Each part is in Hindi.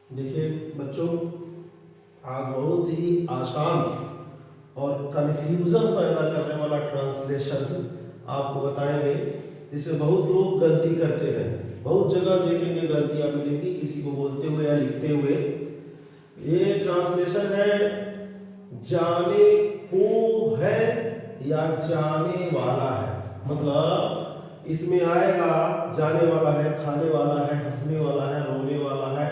देखिए बच्चों, आज बहुत ही आसान और कन्फ्यूज़न पैदा करने वाला ट्रांसलेशन आपको बताएंगे, जिससे बहुत लोग गलती करते हैं। बहुत जगह देखेंगे गलतियां मिलेंगी किसी को बोलते हुए या लिखते हुए। ये ट्रांसलेशन है जाने को है या जाने वाला है। मतलब इसमें आएगा जाने वाला है, खाने वाला है, हंसने वाला है, रोने वाला है।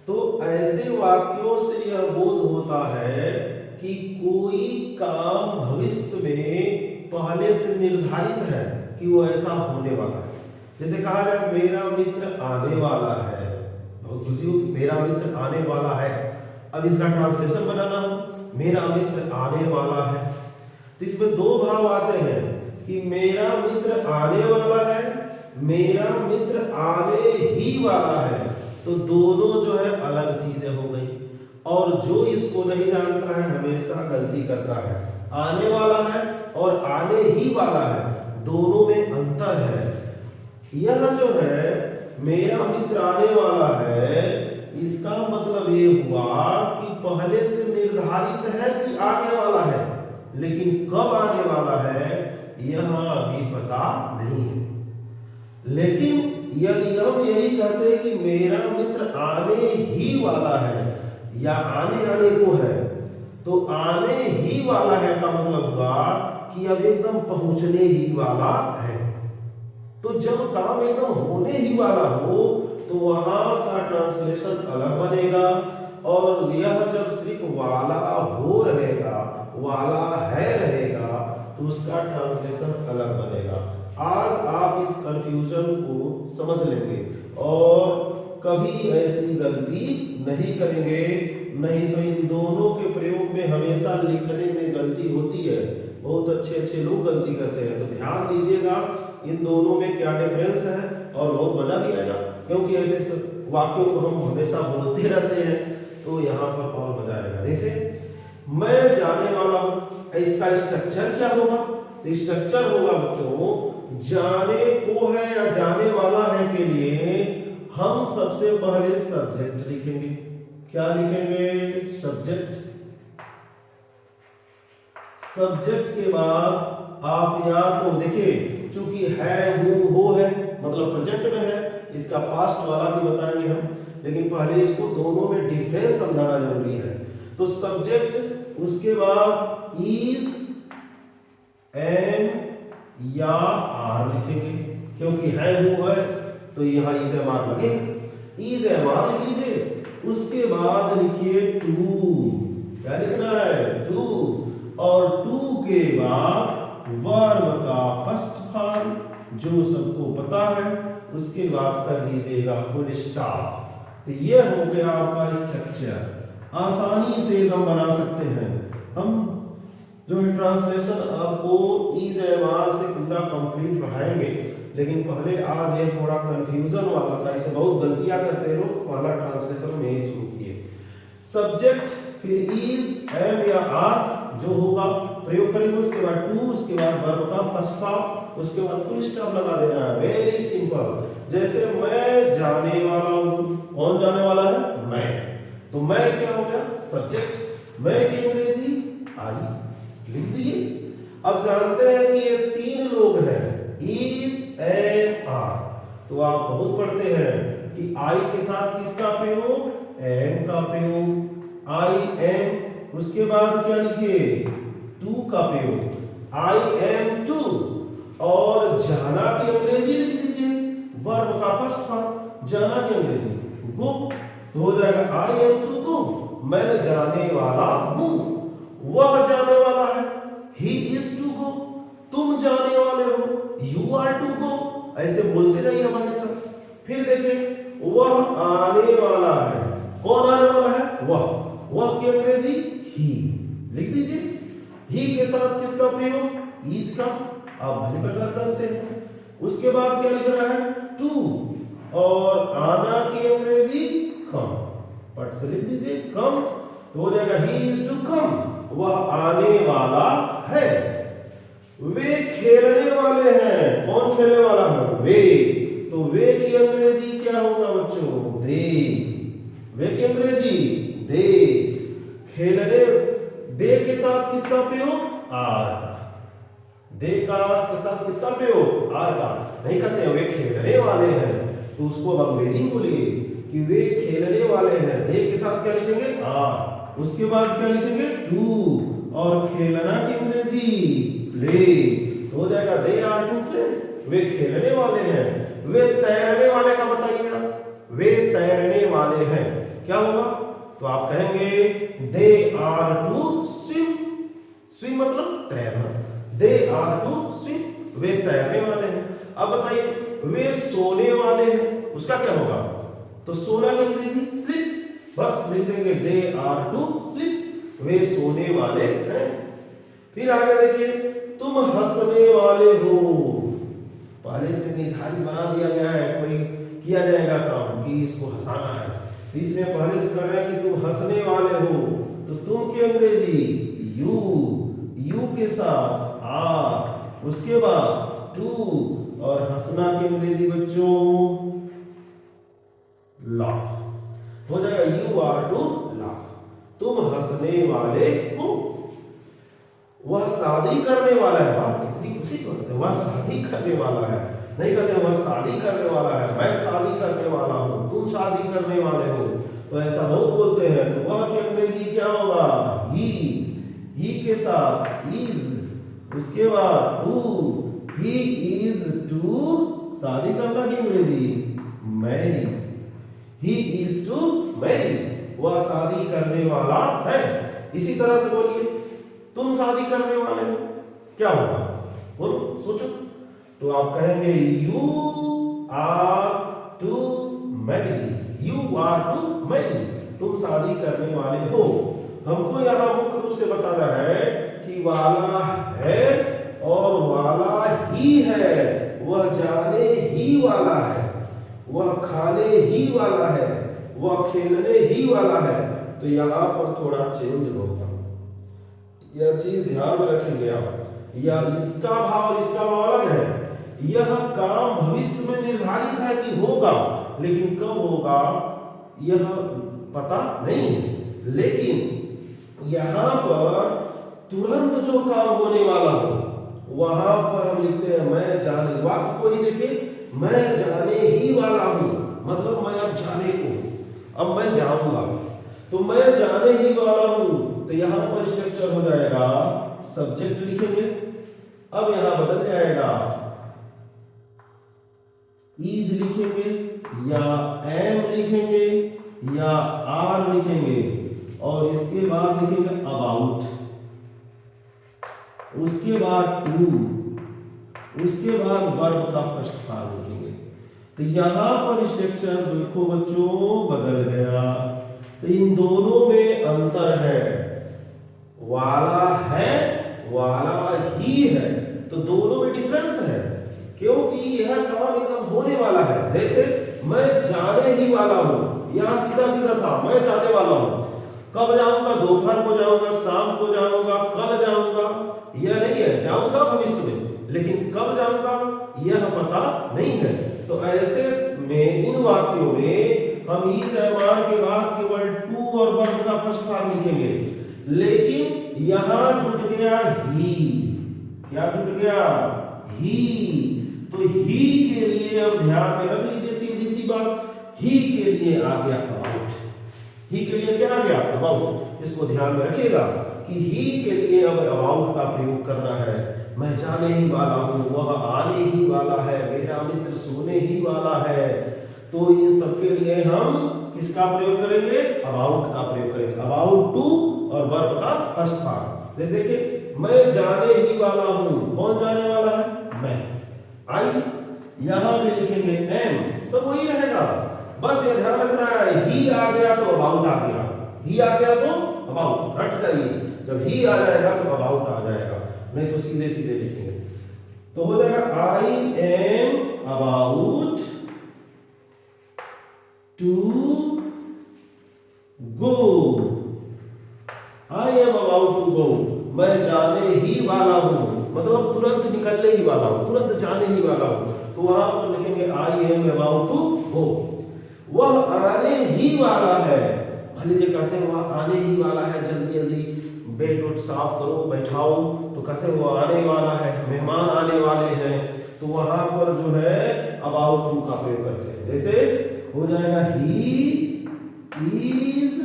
तो ऐसे वाक्यों से यह बोध होता है कि कोई काम भविष्य में पहले से निर्धारित है कि वो ऐसा होने वाला है। जैसे कहा जाए मेरा मित्र आने वाला है, बहुत खुशी हो, मेरा मित्र आने वाला है। अब इसका ट्रांसलेशन बनाना हो, मेरा मित्र आने वाला है, तो इसमें दो भाव आते हैं कि मेरा मित्र आने वाला है, मेरा मित्र आने ही वाला है। तो दोनों जो है अलग चीजें हो गई, और जो इसको नहीं जानता है हमेशा गलती करता है। आने वाला है और आने ही वाला है, दोनों में अंतर है। यह जो है मेरा मित्र आने वाला है, इसका मतलब ये हुआ कि पहले से निर्धारित है कि आने वाला है, लेकिन कब आने वाला है यह अभी पता नहीं है। लेकिन यदि हम यही कहते हैं कि मेरा मित्र आने ही वाला है या आने आने को है, तो आने ही वाला है का मतलब हुआ कि अब एकदम पहुंचने ही वाला है। तो जब काम एकदम होने ही वाला हो तो वहां का ट्रांसलेशन अलग बनेगा, और यह जब सिर्फ वाला हो रहेगा, वाला है रहेगा, तो उसका ट्रांसलेशन अलग बनेगा। आज आप इस कंफ्यूजन को समझ लेंगे और कभी ऐसी गलती नहीं करेंगे। नहीं तो इन दोनों के प्रयोग में हमेशा लिखने में गलती होती है। बहुत अच्छे अच्छे लोग गलती करते हैं, तो ध्यान दीजिएगा इन दोनों में क्या डिफरेंस है, और बहुत मजा भी आएगा, क्योंकि ऐसे वाक्यों को हम हमेशा बोलते रहते हैं, तो यहाँ पर और मजा आएगा। जैसे मैं जाने वाला हूं, इसका स्ट्रक्चर क्या होगा? तो स्ट्रक्चर होगा बच्चों, जाने को है या जाने वाला है के लिए हम सबसे पहले सब्जेक्ट लिखेंगे। क्या लिखेंगे? सब्जेक्ट। सब्जेक्ट के बाद आप या तो देखिए, चूंकि है हूं हो है मतलब प्रेजेंट में है, इसका पास्ट वाला भी बताएंगे हम, लेकिन पहले इसको दोनों में डिफरेंस समझाना जरूरी है। तो सब्जेक्ट, उसके बाद इज, एम या आर लिखेंगे, क्योंकि है हूं है तो यहां इज एम आर लगे, इज एम आर लिख लीजिए। उसके बाद लिखिए टू। क्या लिखना है? टू। और टू के बाद वर्ब का फर्स्ट फॉर्म जो सबको पता है, उसके बाद कर दीजिएगा फुल स्टॉप। तो ये हो गया आपका स्ट्रक्चर। आसानी से एकदम बना सकते हैं हम। जो है ट्रांसलेशन आपको इज एम आर से पूरा कंप्लीट पढ़ाएंगे, लेकिन पहले आज ये थोड़ा कंफ्यूजन वाला था, इसमें बहुत गलतियां करते हैं लोग। पहला ट्रांसलेशन में ही शुरू किए। सब्जेक्ट, फिर इज, एम या आर जो होगा प्रयोग करेंगे, उसके बाद टू, उसके बाद वर्ब का फर्स्ट फॉर्म, उसके बाद फुल स्टॉप लगा देना है। Very simple. जैसे मैं जाने वाला हूं, कौन जाने वाला है? मैं। तो मैं क्या हो गया? सब्जेक्ट। मैं की अंग्रेजी आई, लिख दिए। अब जानते हैं कि ये तीन लोग हैं, इज, एम, आर। तो आप बहुत पढ़ते हैं कि आई के साथ किसका प्रयोग? एम का प्रयोग। आई एम, उसके बाद क्या लिखिए? टू का प्रयोग, आई एम टू। और जाना की अंग्रेजी लिख दीजिए, वर्ब का फर्स्ट फॉर्म, जाना की अंग्रेजी गो। तो हो जाएगा आई एम टू गो, मैं जाने वाला हूं। वह जाने वाला है, ही इज टू गो। तुम जाने वाले हो, यू आर टू गो। ऐसे बोलते जाइए हमारे साथ। फिर देखें, वह आने वाला है, कौन आने वाला है? वह की अंग्रेजी ही, लिख दीजिए। ही के साथ किसका प्रयोग? इज का। आप भली प्रकार जानते हैं। उसके बाद क्या लिख रहा है? टू। और आना की अंग्रेजी कम, पट से लिख दीजिए कम। तो हो जाएगा ही इज टू कम, वह आने वाला है। वे खेलने वाले हैं, कौन खेलने वाला है? वे। तो वे की अंग्रेजी क्या होगा बच्चों? दे। वे की अंग्रेजी दे। खेलने, दे के साथ किसका प्रयोग? आर का। दे का के साथ किसका प्रयोग? आर का। नहीं कहते हैं वे खेलने वाले हैं, तो उसको अब अंग्रेजी में बोलिए कि वे खेलने वाले हैं। दे के साथ क्या लिखेंगे? आर। उसके बाद क्या लिखेंगे? टू। और खेलना की अंग्रेजी प्ले। तो हो जाएगा दे आर टू प्ले। वे खेलने वाले हैं। वे तैरने वाले का बताइएगा। वे तैरने वाले हैं, क्या होगा? तो आप कहेंगे they are to swim. Swim मतलब तैरना। दे आर टू स्विम, वे तैरने वाले हैं। अब बताइए वे सोने वाले हैं, उसका क्या होगा? तो सोना की अंग्रेजी स्लीप। बस लिख देंगे दे आर टू स्लीप, वे सोने वाले हैं। फिर आगे देखिए, तुम हंसने वाले हो। पहले से निर्धारित बना दिया गया है, कोई किया जाएगा काम कि इसको हंसाना है, इसमें पहले से कर रहा है कि तुम हंसने वाले हो। तो तुम की अंग्रेजी यू। यू के साथ आर, उसके बाद टू, और हंसना की अंग्रेजी बच्चों लाफ। हो जाएगा यू आर टू लाफ। तुम हंसने वाले हो। वह शादी करने वाला है। वाह कितनी खुशी की बात है, वह शादी करने वाला है। नहीं कहते वह शादी करने वाला है, मैं शादी करने वाला हूं, तुम शादी करने वाले हो। तो ऐसा बहुत बोलते हैं। तो वह की अंग्रेजी क्या होगा? ही के साथ इज, उसके बाद टू, ही इज टू, शादी करना की अंग्रेजी marry. He is to marry, वह शादी करने वाला है। इसी तरह से बोलिए तुम शादी करने वाले हो, क्या होगा? बोलो, सोचो। तो आप कहेंगे you are to marry. You are to marry, तुम शादी करने वाले हो। तो हमको यहां मुख्य रूप से बताना है कि वाला है और वाला ही है। वह जाने ही वाला है, वह खाने ही वाला है, वह खेलने ही वाला है। तो यहां पर थोड़ा चेंज होगा, यह चीज ध्यान में रखेंगे आप। या इसका भाव और इसका भाव अलग है। यह काम भविष्य में निर्धारित है कि होगा, लेकिन कब होगा यह पता नहीं है। लेकिन यहां पर तुरंत जो काम होने वाला हो, वहां पर हम लिखते हैं मैं जाने। वाक्य को ही देखिए, मैं जाने ही वाला हूं, मतलब मैं अब जाने को, अब मैं जाऊंगा। तो मैं जाने ही वाला हूं, तो यहां पर स्ट्रक्चर हो जाएगा सब्जेक्ट लिखेंगे। अब यहां बदल जाएगा, इज लिखेंगे या एम लिखेंगे या आर लिखेंगे, और इसके बाद लिखेंगे अबाउट, उसके बाद टू, उसके बाद वर्ब का फर्स्ट फॉर्म लिखेंगे। तो यहां पर स्ट्रक्चर देखो बच्चों बदल गया। तो इन दोनों में अंतर है, वाला है, वाला ही है। तो दोनों में डिफरेंस है, क्योंकि यह काम एकदम होने वाला है। जैसे मैं जाने ही वाला हूं, यहां सीधा सीधा था मैं जाने वाला हूं। कब जाऊंगा? दोपहर को जाऊंगा, शाम को जाऊंगा, कल जाऊंगा, यह नहीं है। जाऊंगा भविष्य में, लेकिन कब जाऊंगा यह पता नहीं है। तो ऐसे में इन वाक्यों में हम इज एम आर के बाद केवल टू और वर्ब का फर्स्ट फॉर्म लिखेंगे। लेकिन यहां जुट गया ही। क्या जुट गया? ही। तो ही के लिए अब ध्यान में रख लीजिए सीधी सी बात, ही के लिए आ गया अबाउट। ही के लिए क्या आ गया? अबाउट। इसको ध्यान में रखिएगा कि ही के लिए अब अबाउट का प्रयोग करना है। मैं जाने ही वाला हूं, वह आने ही वाला है, मेरा मित्र सोने ही वाला है। तो इन सबके लिए हम किसका प्रयोग करेंगे? अबाउट का प्रयोग करेंगे। अबाउट टू और वर्ब का फर्स्ट फॉर्म। देखिए मैं जाने ही वाला हूं, कौन जाने वाला है? मैं। आई यहां भी लिखेंगे एम, सब वही रहेगा। बस ये ध्यान रखना है, ही आ गया तो अबाउट आ गया, ही आ गया तो अबाउट, हट जाइए। जब ही आ जाएगा तो अबाउट आ जाएगा, नहीं तो सीधे सीधे लिखेंगे। तो हो जाएगा I am about to go. I am about to go, मैं जाने ही वाला हूं, मतलब तुरंत निकलने ही वाला हूं, तुरंत जाने ही वाला हूं। तो वहां पर लिखेंगे I am about to go. वह आने ही वाला है। मान लीजिए कहते हैं वह आने ही वाला है, जल्दी जल्दी बेड उठ साफ करो बैठाओ, तो कहते हैं वो आने वाला है, मेहमान आने वाले हैं, तो वहां पर जो है अबाउट टू का प्रयोग करते हैं। जैसे हो जाएगा he is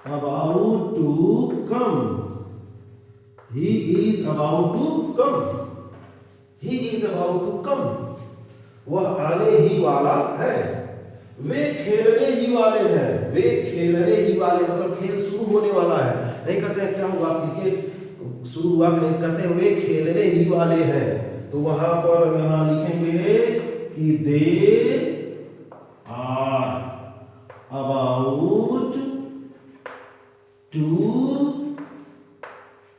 about to come, he is about to come, he is about to come, वह आने ही वाला है। वे खेलने ही वाले हैं, वे खेलने ही वाले मतलब खेल शुरू होने वाला है। नहीं कहते हैं क्या हुआ क्रिकेट शुरू हुआ, नहीं कहते हैं वे खेलने ही वाले हैं। तो वहां पर यहां लिखेंगे कि they are about to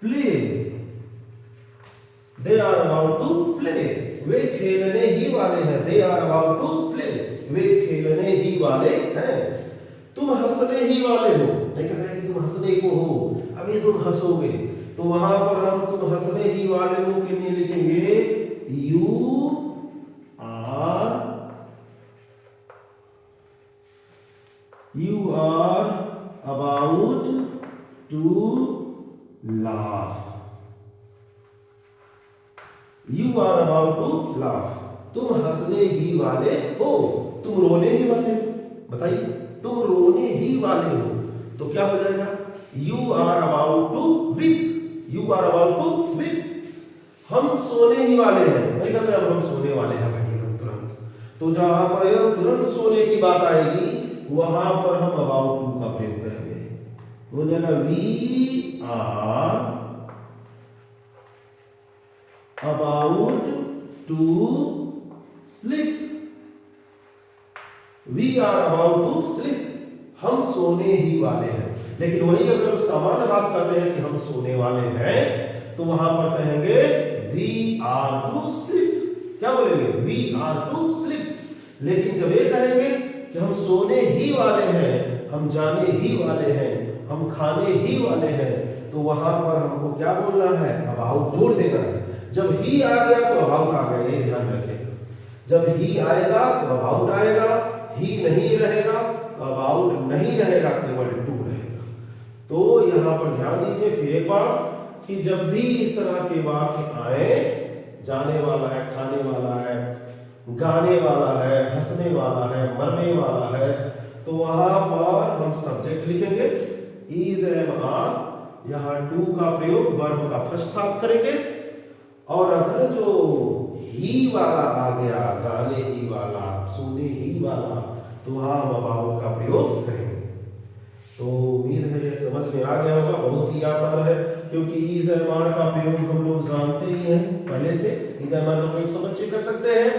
play, they are about to play, वे खेलने ही वाले हैं। They are about to play, वे खेलने ही वाले हैं। तुम हंसने ही वाले हो, नहीं कहता है कि तुम हंसने को हो, अभी तुम हंसोगे, तो वहां पर हम तुम हंसने ही वाले हो के लिए लिखेंगे you are about to laugh, you are about to laugh, तुम हंसने ही वाले हो, तुम रोने ही वाले हो। बताइए तुम रोने ही वाले हो, तो क्या हो जाएगा you are about to weep, you are about to weep. हम सोने ही वाले हैं, नहीं कहते अब हम सोने वाले हैं भाई हम तुरंत, तो जहां पर तुरंत सोने की बात आएगी वहां पर हम अबाउट टू का प्रयोग करेंगे। हो जाएगा we are about to sleep, we are about to sleep, हम सोने ही वाले हैं। लेकिन वही अगर सामान्य बात करते हैं कि हम सोने वाले हैं, तो वहां पर कहेंगे वी आर टू स्लीप। क्या बोलेंगे वी आर टू स्लीप। लेकिन जब ये कहेंगे कि हम सोने ही वाले हैं, हम जाने ही वाले हैं, हम खाने ही वाले हैं, तो वहां पर हमको क्या बोलना है अबाउट जोड़ देना है। जब ही आ गया तो अबाउट आ गया, ये ध्यान रखेगा। जब ही आएगा तो अबाउट आएगा, ही नहीं रहेगा तो अबाउट नहीं रहेगा, केवल टू रहेगा। तो यहां पर ध्यान दीजिए फिर एक बार कि जब भी इस तरह के वाक्य आए, जाने वाला है, खाने वाला है, गाने वाला है, हंसने वाला है, मरने वाला है, तो वहां पर हम सब्जेक्ट लिखेंगे इज एम आर, यहां टू का प्रयोग वर्ब का फर्स्ट भाग करेंगे। और अगर जो ही वाला आ गया, गाने ही वाला, सुने ही वाला, तो वहां हम अबाउट का प्रयोग करेंगे। तो उम्मीद है ये समझ में आ गया होगा, बहुत ही आसान है क्योंकि इज एम आर का प्रयोग हम लोग जानते ही हैं पहले से। इज एम आर का प्रयोग सब बच्चे कर सकते हैं।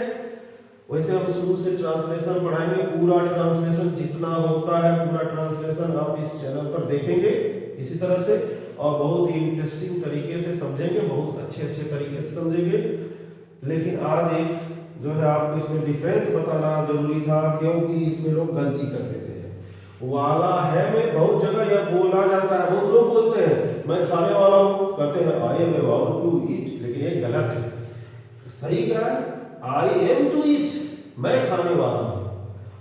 वैसे हम शुरू से ट्रांसलेशन पढ़ाएंगे, पूरा ट्रांसलेशन जितना होता है पूरा ट्रांसलेशन आप इस चैनल पर देखेंगे इसी तरह से, और बहुत ही इंटरेस्टिंग तरीके से समझेंगे, बहुत अच्छे अच्छे तरीके से समझेंगे। लेकिन आज एक जो है आपको इसमें डिफरेंस बताना जरूरी था, क्योंकि इसमें लोग गलती कर देते हैं। वाला है में बहुत जगह यह बोला जाता है, बहुत लोग बोलते हैं मैं खाने वाला हूँ, कहते हैं I am about to eat, लेकिन ये गलत है। सही क्या है आई एम टू ईट, मैं खाने वाला हूँ।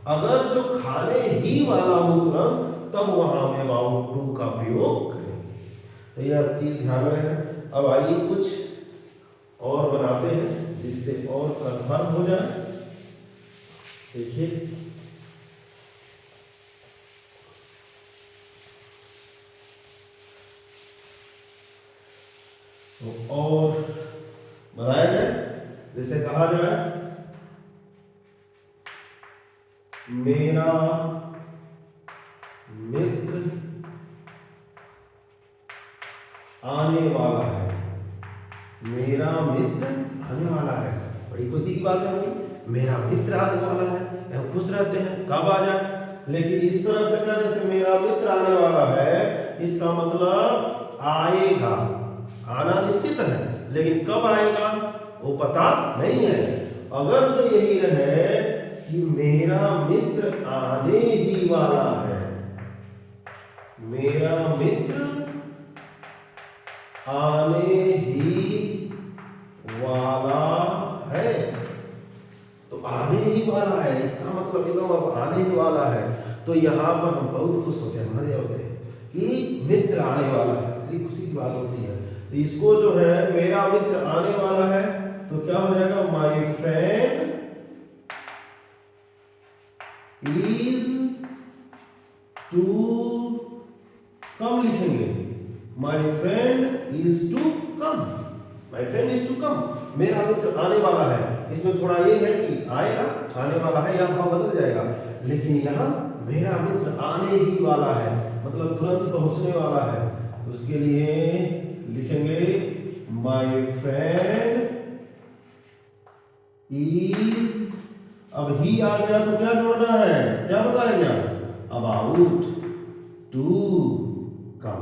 अगर जो खाने ही वाला हूँ तुरंत, तब वहां में अबाउट टू का प्रयोग करेंगे। तो यह चीज ध्यान में है। अब आइए कुछ और बनाते हैं जिससे और कंफर्म हो जाए। देखिए तो और बनाया जाए, जैसे कहा जाए मेरा मित्र आने वाला है, मेरा मित्र आने वाला है। बड़ी खुशी की बात है भाई, मेरा मित्र आने वाला है, हम खुश रहते हैं कब आ जाए। लेकिन इस तरह से करने से मेरा मित्र आने वाला है, इसका मतलब आएगा, आना निश्चित है, लेकिन कब आएगा वो पता नहीं है। अगर तो यही रहे कि मेरा मित्र आने ही वाला है, मेरा मित्र आने ही वाला है, आने ही वाला है, इसका मतलब एकदम अब आने ही वाला है। तो यहाँ पर हम बहुत खुश होते हैं, मजे होते हैं कि मित्र आने वाला है, कितनी खुशी की बात होती है। तो इसको जो है मेरा मित्र आने वाला है, तो क्या हो जाएगा, my friend is to come लिखेंगे, my friend is to come, my friend is to come, मेरा मित्र आने वाला है। इसमें थोड़ा ये है कि आएगा, आने वाला है, यह भाव बदल जाएगा, लेकिन यहाँ मेरा मित्र आने ही वाला है, मतलब तुरंत पहुंचने वाला है। तो उसके लिए लिखेंगे माई फ्रेंड इज, अब ही आ गया तो क्या जोड़ना है, क्या बताएंगे आप, about to come,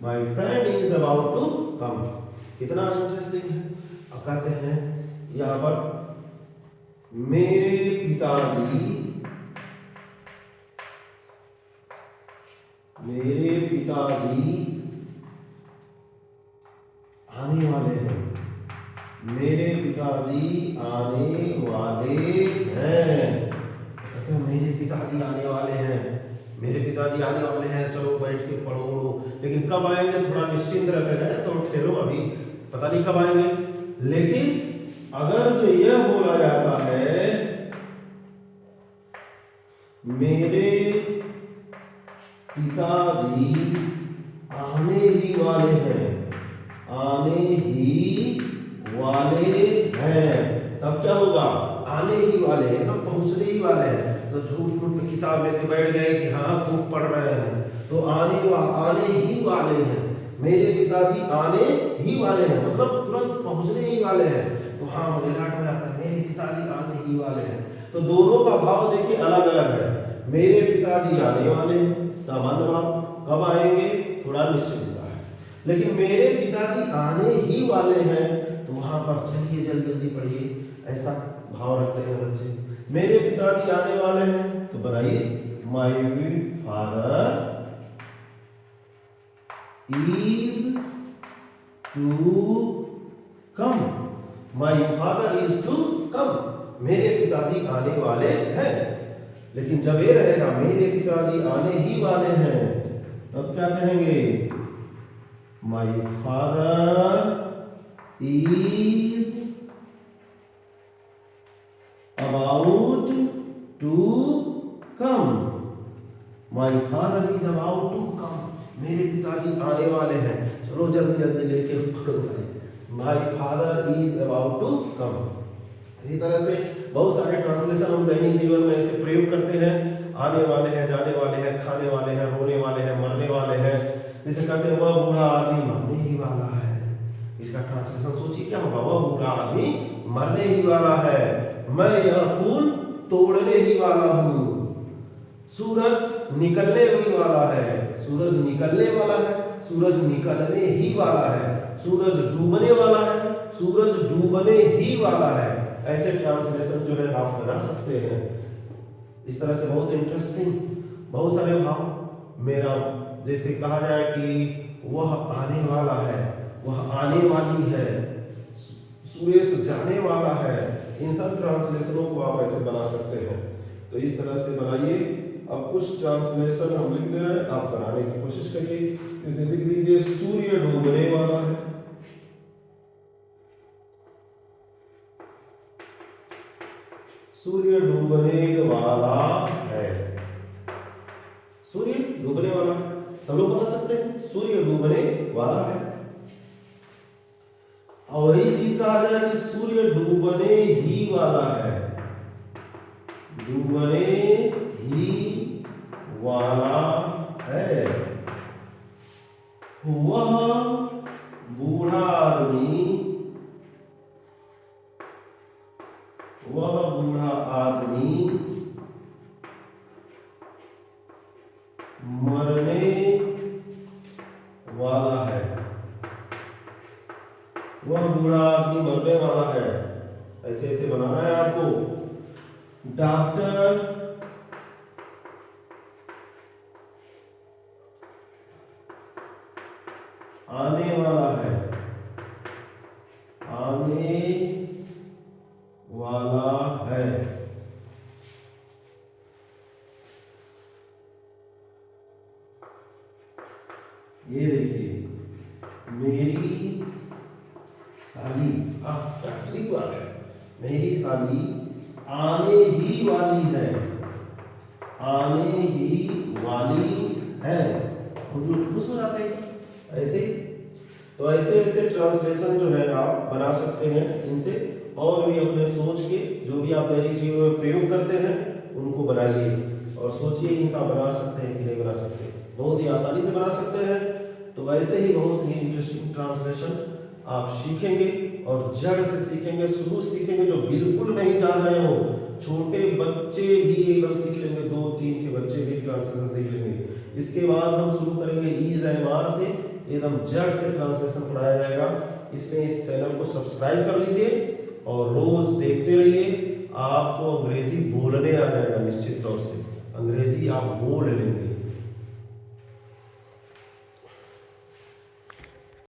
my friend is about to come. कितना इंटरेस्टिंग है। अब कहते हैं यहां पर मेरे पिताजी आने वाले हैं, मेरे पिताजी आने वाले हैं। कहते हैं मेरे पिताजी आने वाले हैं, मेरे पिताजी आने वाले हैं, चलो बैठ के पढ़ो। लेकिन कब आएंगे, थोड़ा निश्चिंत रहते हैं, तो खेलो, अभी पता नहीं कब आएंगे। लेकिन अगर जो यह बोला जाता है मेरे पिताजी आने ही वाले हैं, आने ही वाले हैं, तब क्या होगा, आने ही वाले हैं, तो पहुंचने ही वाले हैं। तो झूठ मूठ में किताब लेके बैठ गए कि हाँ खूब पढ़ रहे हैं, तो आने ही वाले हैं, मेरे पिताजी आने ही वाले हैं, मतलब तुरंत पहुंचने ही वाले हैं। तो हाँ मुझे लाट हो जाता है, मेरे पिताजी आने ही वाले हैं। तो दोनों का भाव देखिए अलग अलग है। मेरे पिताजी आने वाले हैं, सामान्य भाव, कब आएंगे थोड़ा निश्चित होता है। लेकिन मेरे पिताजी आने ही वाले हैं, तो वहां पर चलिए जल्दी जल्दी पढ़िए, ऐसा भाव रखते हैं बच्चे। मेरे पिताजी आने वाले हैं, तो बनाइए my father is to come, my father is to come, मेरे पिताजी आने वाले हैं। लेकिन जब ये रहेगा मेरे पिताजी आने ही वाले हैं, तब क्या कहेंगे, my father is about to come, my father is about to come, मेरे पिताजी आने वाले हैं, चलो जल्दी जल्दी लेके पढ़ो, my father is about to come. इसी तरह से बहुत सारे ट्रांसलेशन हम दैनिक जीवन में ऐसे प्रयोग करते हैं, आने वाले हैं, जाने वाले हैं, खाने वाले हैं, रोने वाले हैं, मरने वाले हैं। जैसे कहते हैं वह बूढ़ा आदमी मरने ही वाला है, इसका ट्रांसलेशन सोचिए क्या होगा, वह बूढ़ा आदमी मरने ही वाला है, मैं यह फूल तोड़ने ही वाला हूँ, सूरज निकलने ही वाला है, सूरज निकलने वाला है, सूरज निकलने ही वाला है, सूरज डूबने वाला है, सूरज डूबने ही वाला है। ऐसे ट्रांसलेशन जो है आप बना सकते हैं। इस तरह से बहुत इंटरेस्टिंग, बहुत सारे भाव। मेरा जैसे कहा जाए कि वह आने वाला है, वह आने वाली है, सुरेश जाने वाला है, इन सब ट्रांसलेशनों को आप ऐसे बना सकते हैं। तो इस तरह से बनाइए। अब कुछ ट्रांसलेशन हम लिख दे रहे हैं, आप बनाने की कोशिश करिए। जैसे लिख लीजिए सूर्य डूबने वाला है, सूर्य डूबने वाला है, सूर्य डूबने वाला, सब लोग बता सकते हैं, सूर्य डूबने वाला है। और वही चीज कहा जाए कि सूर्य डूबने ही वाला है, डूबने ही वाला है। वह बूढ़ा आदमी, वह बूढ़ा आदमी मरने वाला है, वह बूढ़ा आदमी मरने वाला है। ऐसे ऐसे बनाना है आपको। डॉक्टर आने वाला है, आने मेरी साली, क्या खुशी की बात है, मेरी साली आने ही वाली है, आने ही वाली है, हम लोग खुश हो जाते हैं ऐसे। तो ऐसे ऐसे ट्रांसलेशन जो है आप बना सकते हैं इनसे, और भी अपने सोच के जो भी आप दैनिक जीवन में प्रयोग करते हैं उनको बनाइए और सोचिए इनका बना सकते हैं कि नहीं बना सकते। बहुत ही आसानी से बना सकते हैं। तो वैसे ही बहुत ही इंटरेस्टिंग ट्रांसलेशन आप सीखेंगे और जड़ से सीखेंगे, शुरू सीखेंगे। जो बिल्कुल नहीं जान रहे हो, छोटे बच्चे भी एकदम सीख लेंगे, 2-3 के बच्चे भी ट्रांसलेशन सीख लेंगे। इसके बाद हम शुरू करेंगे ईज एमआर से, एकदम जड़ से ट्रांसलेशन पढ़ाया जाएगा। इसमें इस चैनल को सब्सक्राइब कर लीजिए और रोज देखते रहिए। आपको अंग्रेजी बोलने आ जाएगा, निश्चित तौर से अंग्रेजी आप बोल लेंगे।